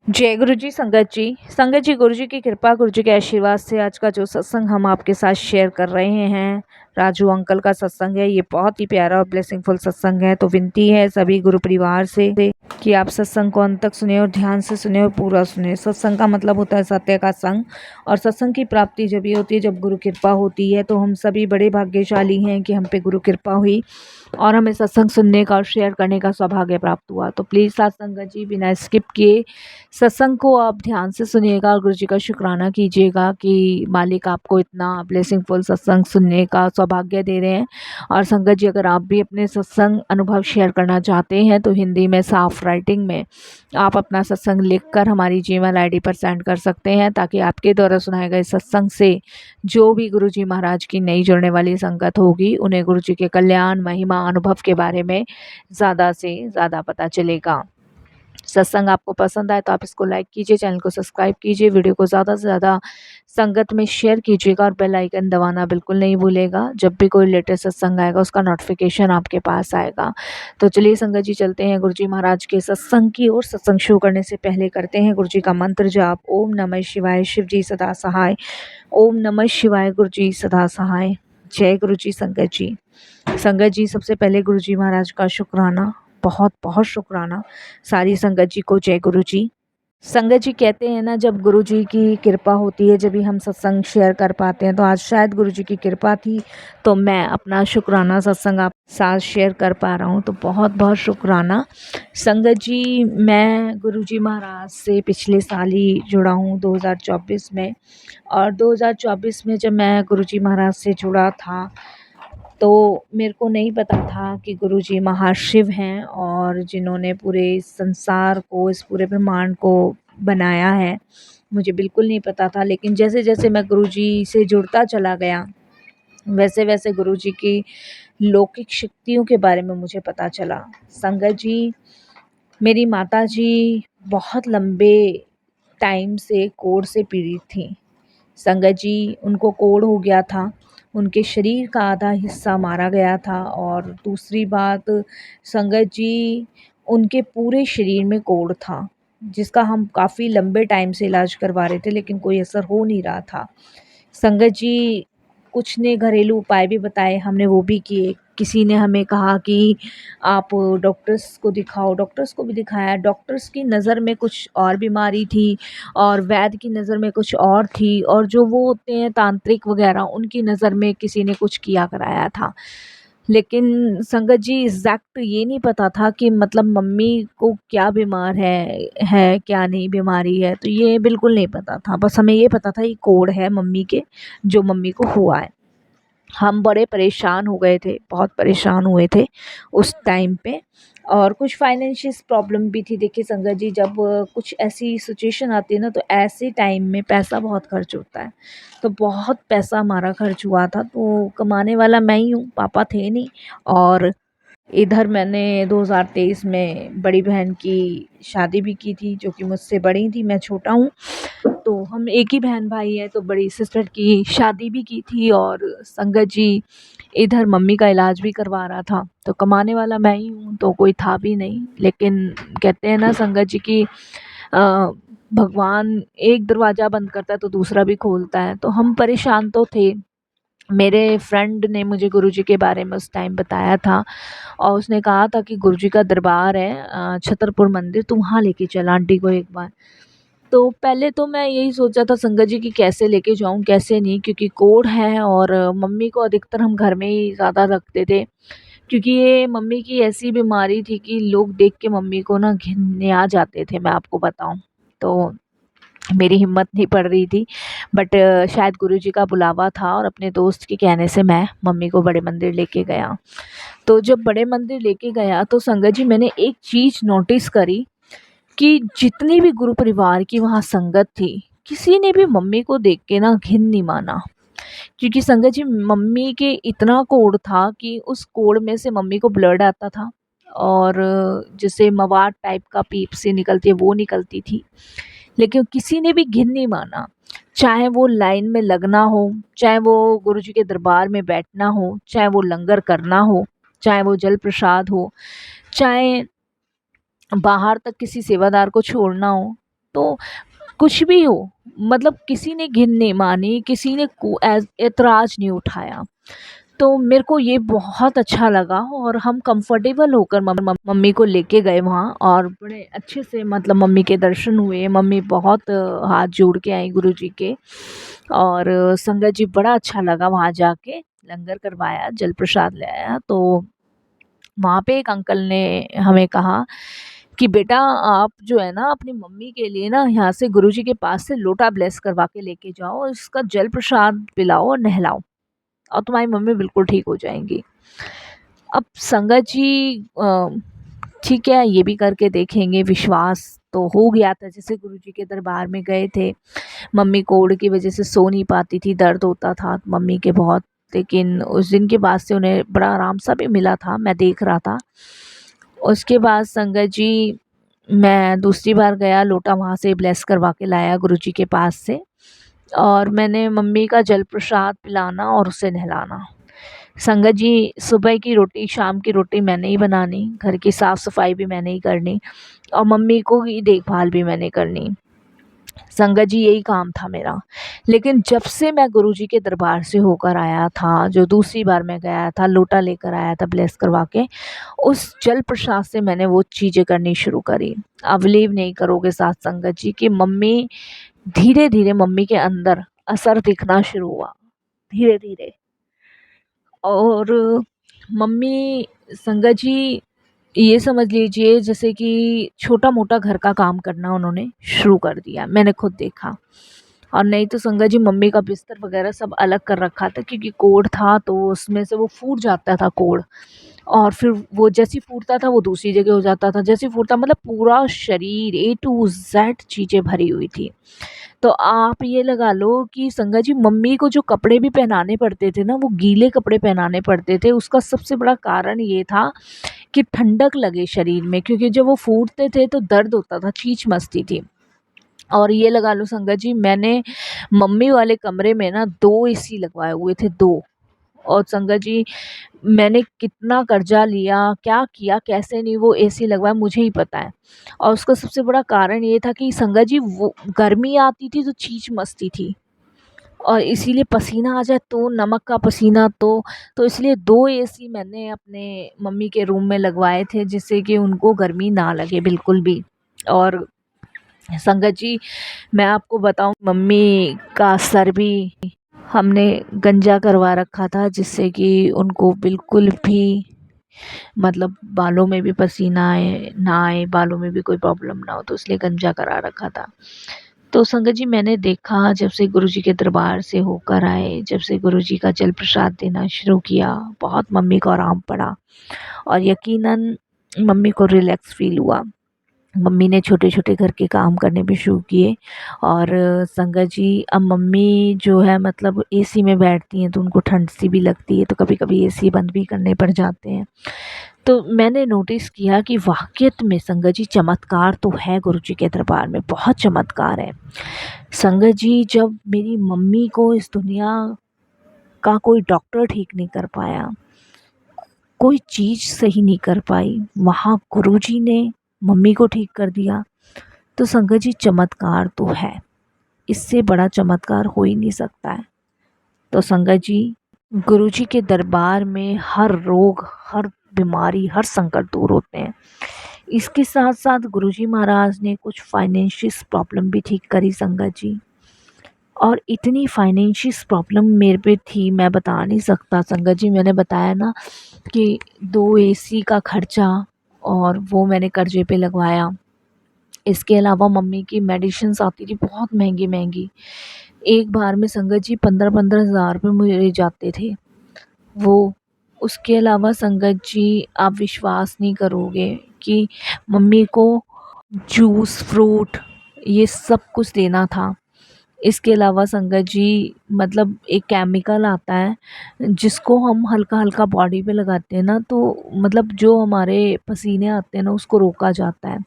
जय गुरु जी। संगत जी, गुरु जी की कृपा, गुरु जी के आशीर्वाद से आज का जो सत्संग हम आपके साथ शेयर कर रहे हैं, राजू अंकल का सत्संग है। ये बहुत ही प्यारा और ब्लेसिंगफुल सत्संग है। तो विनती है सभी गुरु परिवार से कि आप सत्संग को अंत तक सुने और ध्यान से सुने और पूरा सुने। सत्संग का मतलब होता है सत्य का संग, और सत्संग की प्राप्ति जब ये होती है जब गुरु कृपा होती है। तो हम सभी बड़े भाग्यशाली हैं कि हम पे गुरु कृपा हुई और हमें सत्संग सुनने का और शेयर करने का सौभाग्य प्राप्त हुआ। तो प्लीज़ साथ संगत जी बिना स्किप किए सत्संग को आप ध्यान से सुनिएगा और गुरु जी का शुक्राना कीजिएगा कि मालिक आपको इतना ब्लेसिंगफुल सत्संग सुनने का सौभाग्य दे रहे हैं। और संगत जी, अगर आप भी अपने सत्संग अनुभव शेयर करना चाहते हैं तो हिंदी में साफ राइटिंग में आप अपना सत्संग लिखकर हमारी जीमेल आईडी पर सेंड कर सकते हैं, ताकि आपके द्वारा सुनाए गए सत्संग से जो भी गुरु जी महाराज की नई जुड़ने वाली संगत होगी उन्हें गुरु जी के कल्याण, महिमा, अनुभव के बारे में ज़्यादा से ज़्यादा पता चलेगा। सत्संग आपको पसंद आए तो आप इसको लाइक कीजिए, चैनल को सब्सक्राइब कीजिए, वीडियो को ज़्यादा से ज़्यादा संगत में शेयर कीजिएगा और बेल आइकन दबाना बिल्कुल नहीं भूलेगा। जब भी कोई लेटेस्ट सत्संग आएगा उसका नोटिफिकेशन आपके पास आएगा। तो चलिए संगत जी, चलते हैं गुरु जी महाराज के सत्संग की ओर। सत्संग शुरू करने से पहले करते हैं गुरु जी का मंत्र जाप। ओम नमः शिवाय, शिव जी सदा सहाय। ओम नमः शिवाय, गुरु जी सदा सहाय। जय गुरु जी। संगत जी, सबसे पहले गुरु जी महाराज का शुक्राना, बहुत बहुत शुक्राना सारी संगत जी को। जय गुरु जी। संगत जी, कहते हैं ना, जब गुरु जी की कृपा होती है जब भी हम सत्संग शेयर कर पाते हैं। तो आज शायद गुरु जी की कृपा थी तो मैं अपना शुक्राना सत्संग आप साथ शेयर कर पा रहा हूँ। तो बहुत बहुत शुक्राना संगत जी। मैं गुरु जी महाराज से पिछले साल ही जुड़ा हूँ 2024 में। और 2024 में जब मैं गुरु जी महाराज से जुड़ा था तो मेरे को नहीं पता था कि गुरुजी महाशिव हैं और जिन्होंने पूरे संसार को, इस पूरे ब्रह्मांड को बनाया है। मुझे बिल्कुल नहीं पता था। लेकिन जैसे जैसे मैं गुरुजी से जुड़ता चला गया वैसे वैसे गुरुजी की लौकिक शक्तियों के बारे में मुझे पता चला। संगत जी, मेरी माता जी बहुत लंबे टाइम से कोढ़ से पीड़ित थी। संगत जी, उनको कोढ़ हो गया था, उनके शरीर का आधा हिस्सा मारा गया था। और दूसरी बात संगत जी, उनके पूरे शरीर में कोढ़ था, जिसका हम काफ़ी लंबे टाइम से इलाज करवा रहे थे लेकिन कोई असर हो नहीं रहा था। संगत जी, कुछ ने घरेलू उपाय भी बताए, हमने वो भी किए। किसी ने हमें कहा कि आप डॉक्टर्स को दिखाओ, डॉक्टर्स को भी दिखाया। डॉक्टर्स की नज़र में कुछ और बीमारी थी और वैद्य की नज़र में कुछ और थी, और जो वो होते हैं तांत्रिक वगैरह उनकी नज़र में किसी ने कुछ किया कराया था। लेकिन संगत जी, एग्जैक्ट ये नहीं पता था कि मतलब मम्मी को क्या बीमार है क्या नहीं बीमारी है, तो ये बिल्कुल नहीं पता था। बस हमें ये पता था ये कोढ़ है मम्मी के, जो मम्मी को हुआ है। हम बड़े परेशान हो गए थे, बहुत परेशान हुए थे उस टाइम पे। और कुछ फाइनेंशियल प्रॉब्लम भी थी। देखिए संगत जी, जब कुछ ऐसी सिचुएशन आती है ना तो ऐसे टाइम में पैसा बहुत खर्च होता है। तो बहुत पैसा हमारा खर्च हुआ था। तो कमाने वाला मैं ही हूँ, पापा थे नहीं। और इधर मैंने 2023 में बड़ी बहन की शादी भी की थी, जो कि मुझसे बड़ी थी, मैं छोटा हूँ। तो हम एक ही बहन भाई हैं। तो बड़ी सिस्टर की शादी भी की थी और संगत जी इधर मम्मी का इलाज भी करवा रहा था। तो कमाने वाला मैं ही हूँ, तो कोई था भी नहीं। लेकिन कहते हैं ना संगत जी की भगवान एक दरवाज़ा बंद करता है तो दूसरा भी खोलता है। तो हम परेशान तो थे। मेरे फ्रेंड ने मुझे गुरुजी के बारे में उस टाइम बताया था और उसने कहा था कि गुरुजी का दरबार है छतरपुर मंदिर, तू वहाँ लेके चल आंटी को एक बार। तो पहले तो मैं यही सोचा था संगत जी कि कैसे लेके जाऊँ कैसे नहीं, क्योंकि कोढ़ है और मम्मी को अधिकतर हम घर में ही ज़्यादा रखते थे। क्योंकि ये मम्मी की ऐसी बीमारी थी कि लोग देख के मम्मी को ना घिनने आ जाते थे, मैं आपको बताऊँ। तो मेरी हिम्मत नहीं पड़ रही थी, बट शायद गुरुजी का बुलावा था और अपने दोस्त के कहने से मैं मम्मी को बड़े मंदिर लेके गया। तो जब बड़े मंदिर लेके गया तो संगत जी, मैंने एक चीज़ नोटिस करी कि जितनी भी गुरु परिवार की वहाँ संगत थी, किसी ने भी मम्मी को देख के ना घिन नहीं माना। क्योंकि संगत जी, मम्मी के इतना कोढ़ था कि उस कोढ़ में से मम्मी को ब्लड आता था और जैसे मवाद टाइप का पीप से निकलती है वो निकलती थी। लेकिन किसी ने भी घिन नहीं माना। चाहे वो लाइन में लगना हो, चाहे वो गुरुजी के दरबार में बैठना हो, चाहे वो लंगर करना हो, चाहे वो जल प्रसाद हो, चाहे बाहर तक किसी सेवादार को छोड़ना हो, तो कुछ भी हो, मतलब किसी ने घिन नहीं मानी, किसी ने ऐतराज़ नहीं उठाया। तो मेरे को ये बहुत अच्छा लगा और हम कंफर्टेबल होकर मम्मी को लेके गए वहाँ, और बड़े अच्छे से मतलब मम्मी के दर्शन हुए। मम्मी बहुत हाथ जोड़ के आई गुरुजी के, और संगत जी बड़ा अच्छा लगा वहाँ जाके। लंगर करवाया, जल प्रसाद ले आया। तो वहाँ पे एक अंकल ने हमें कहा कि बेटा, आप जो है ना अपनी मम्मी के लिए ना यहाँ से गुरुजी के पास से लोटा ब्लेस करवा के लेके जाओ, और इसका जल प्रसाद पिलाओ और नहलाओ, और तुम्हारी मम्मी बिल्कुल ठीक हो जाएंगी। अब संगत जी ठीक है, ये भी करके देखेंगे। विश्वास तो हो गया था, जैसे गुरुजी के दरबार में गए थे। मम्मी कोविड की वजह से सो नहीं पाती थी, दर्द होता था मम्मी के बहुत, लेकिन उस दिन के बाद से उन्हें बड़ा आराम सा भी मिला था, मैं देख रहा था। उसके बाद संगत जी मैं दूसरी बार गया, लोटा वहाँ से ब्लेस करवा के लाया गुरुजी के पास से, और मैंने मम्मी का जल प्रसाद पिलाना और उसे नहलाना। संगत जी सुबह की रोटी, शाम की रोटी मैंने ही बनानी, घर की साफ़ सफाई भी मैंने ही करनी, और मम्मी को ही देखभाल भी मैंने करनी। संगत जी यही काम था मेरा। लेकिन जब से मैं गुरुजी के दरबार से होकर आया था, जो दूसरी बार मैं गया था, लोटा लेकर आया था ब्लेस करवा के, उस जल प्रसाद से मैंने वो चीज़ें करनी शुरू करी। आप बिलीव नहीं करोगे साथ संगत जी कि मम्मी धीरे धीरे, मम्मी के अंदर असर दिखना शुरू हुआ धीरे धीरे। और मम्मी, संगत जी ये समझ लीजिए जैसे कि छोटा मोटा घर का काम करना उन्होंने शुरू कर दिया, मैंने खुद देखा। और नहीं तो संगत जी मम्मी का बिस्तर वगैरह सब अलग कर रखा था, क्योंकि कोढ़ था तो उसमें से वो फूट जाता था कोढ़, और फिर वो जैसे ही फूटता था वो दूसरी जगह हो जाता था, जैसे ही फूटता मतलब पूरा शरीर A to Z चीज़ें भरी हुई थी। तो आप ये लगा लो कि संगत जी मम्मी को जो कपड़े भी पहनाने पड़ते थे ना, वो गीले कपड़े पहनाने पड़ते थे। उसका सबसे बड़ा कारण ये था कि ठंडक लगे शरीर में, क्योंकि जब वो फूटते थे तो दर्द होता था, चींच मचती थी। और ये लगा लो संगत जी, मैंने मम्मी वाले कमरे में ना 2 एसी लगवाए हुए थे, 2। और संगत जी मैंने कितना कर्जा लिया, क्या किया, कैसे नहीं वो एसी लगवाया, मुझे ही पता है। और उसका सबसे बड़ा कारण ये था कि संगत जी वो गर्मी आती थी तो चींच मचती थी, और इसीलिए पसीना आ जाए तो, नमक का पसीना तो इसलिए 2 एसी मैंने अपने मम्मी के रूम में लगवाए थे, जिससे कि उनको गर्मी ना लगे बिल्कुल भी। और संगत जी मैं आपको बताऊं, मम्मी का सर भी हमने गंजा करवा रखा था, जिससे कि उनको बिल्कुल भी मतलब बालों में भी पसीना आए ना आए, बालों में भी कोई प्रॉब्लम ना हो, तो इसलिए गंजा करा रखा था। तो संगत जी मैंने देखा, जब से गुरुजी के दरबार से होकर आए, जब से गुरुजी का जल प्रसाद देना शुरू किया, बहुत मम्मी को आराम पड़ा, और यकीनन मम्मी को रिलैक्स फील हुआ। मम्मी ने छोटे छोटे घर के काम करने भी शुरू किए। और संगत जी अब मम्मी जो है मतलब एसी में बैठती हैं तो उनको ठंड सी भी लगती है, तो कभी कभी एसी बंद भी करने पड़ जाते हैं। तो मैंने नोटिस किया कि वाक़ई में संगत जी चमत्कार तो है, गुरुजी के दरबार में बहुत चमत्कार है। संगत जी जब मेरी मम्मी को इस दुनिया का कोई डॉक्टर ठीक नहीं कर पाया, कोई चीज़ सही नहीं कर पाई, वहाँ गुरुजी ने मम्मी को ठीक कर दिया। तो संगत जी चमत्कार तो है, इससे बड़ा चमत्कार हो ही नहीं सकता है। तो संगत जी गुरुजी के दरबार में हर रोग, हर बीमारी, हर संकट दूर होते हैं। इसके साथ साथ गुरुजी महाराज ने कुछ फाइनेंशियल प्रॉब्लम भी ठीक करी संगत जी। और इतनी फाइनेंशियल प्रॉब्लम मेरे पे थी, मैं बता नहीं सकता संगत जी। मैंने बताया ना कि 2 एसी का खर्चा, और वो मैंने कर्जे पे लगवाया। इसके अलावा मम्मी की मेडिसिन्स आती थी बहुत महंगी महंगी, एक बार में संगत जी 15-15 हज़ार रुपये मुझे जाते थे वो। उसके अलावा संगत जी आप विश्वास नहीं करोगे कि मम्मी को जूस, फ्रूट, ये सब कुछ देना था। इसके अलावा संगत जी मतलब एक केमिकल आता है जिसको हम हल्का हल्का बॉडी पे लगाते हैं ना, तो मतलब जो हमारे पसीने आते हैं ना उसको रोका जाता है।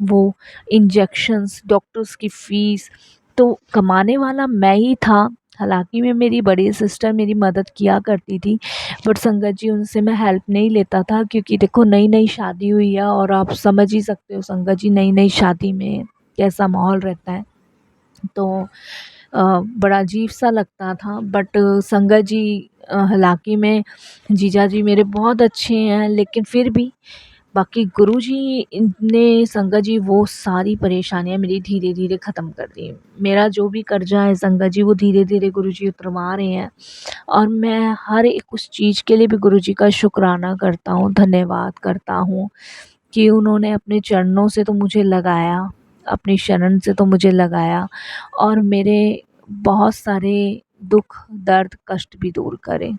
वो इंजेक्शंस, डॉक्टर्स की फ़ीस, तो कमाने वाला मैं ही था। हालांकि मैं, मेरी बड़ी सिस्टर मेरी मदद किया करती थी, बट संगत जी उनसे मैं हेल्प नहीं लेता था, क्योंकि देखो नई नई शादी हुई है और आप समझ ही सकते हो संगत जी नई नई शादी में कैसा माहौल रहता है। तो बड़ा अजीब सा लगता था, बट संगत जी हालांकि में जीजा जी मेरे बहुत अच्छे हैं, लेकिन फिर भी बाकी गुरुजी ने संगत जी वो सारी परेशानियाँ मेरी धीरे धीरे ख़त्म कर दी। मेरा जो भी कर्जा है संगत जी वो धीरे धीरे गुरुजी उतरवा रहे हैं, और मैं हर एक उस चीज़ के लिए भी गुरुजी का शुक्राना करता हूँ, धन्यवाद करता हूँ कि उन्होंने अपने चरणों से तो मुझे लगाया, अपनी शरण से तो मुझे लगाया, और मेरे बहुत सारे दुख दर्द कष्ट भी दूर करे।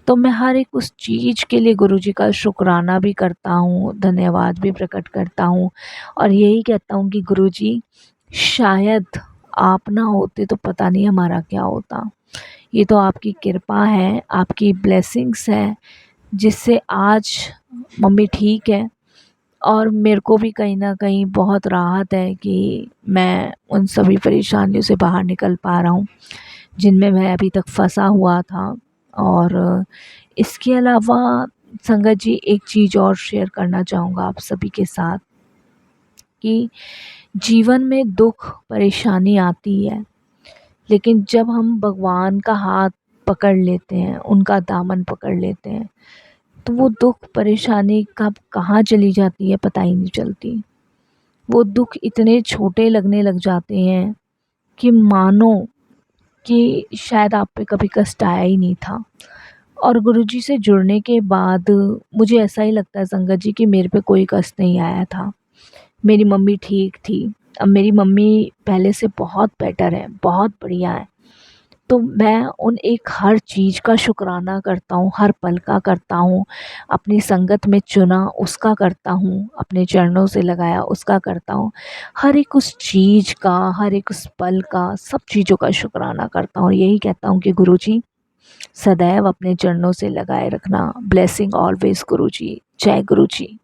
तो मैं हर एक उस चीज़ के लिए गुरुजी का शुक्राना भी करता हूँ, धन्यवाद भी प्रकट करता हूँ, और यही कहता हूँ कि गुरुजी शायद आप ना होते तो पता नहीं हमारा क्या होता। ये तो आपकी कृपा है, आपकी ब्लेसिंग्स है, जिससे आज मम्मी ठीक है, और मेरे को भी कहीं न कहीं बहुत राहत है कि मैं उन सभी परेशानियों से बाहर निकल पा रहा हूँ, जिनमें मैं अभी तक फँसा हुआ था। और इसके अलावा संगत जी एक चीज़ और शेयर करना चाहूँगा आप सभी के साथ कि जीवन में दुख परेशानी आती है, लेकिन जब हम भगवान का हाथ पकड़ लेते हैं, उनका दामन पकड़ लेते हैं, तो वो दुख परेशानी कब कहाँ चली जाती है पता ही नहीं चलती। वो दुख इतने छोटे लगने लग जाते हैं कि मानो कि शायद आप पे कभी कष्ट आया ही नहीं था। और गुरुजी से जुड़ने के बाद मुझे ऐसा ही लगता है संगत जी कि मेरे पे कोई कष्ट नहीं आया था। मेरी मम्मी ठीक थी, अब मेरी मम्मी पहले से बहुत बेटर है, बहुत बढ़िया है। तो मैं उन एक हर चीज़ का शुक्राना करता हूँ, हर पल का करता हूँ, अपनी संगत में चुना उसका करता हूँ, अपने चरणों से लगाया उसका करता हूँ। हर एक उस चीज़ का, हर एक उस पल का, सब चीज़ों का शुक्राना करता हूँ। यही कहता हूँ कि गुरुजी सदैव अपने चरणों से लगाए रखना। ब्लेसिंग ऑलवेज गुरुजी। जय गुरुजी।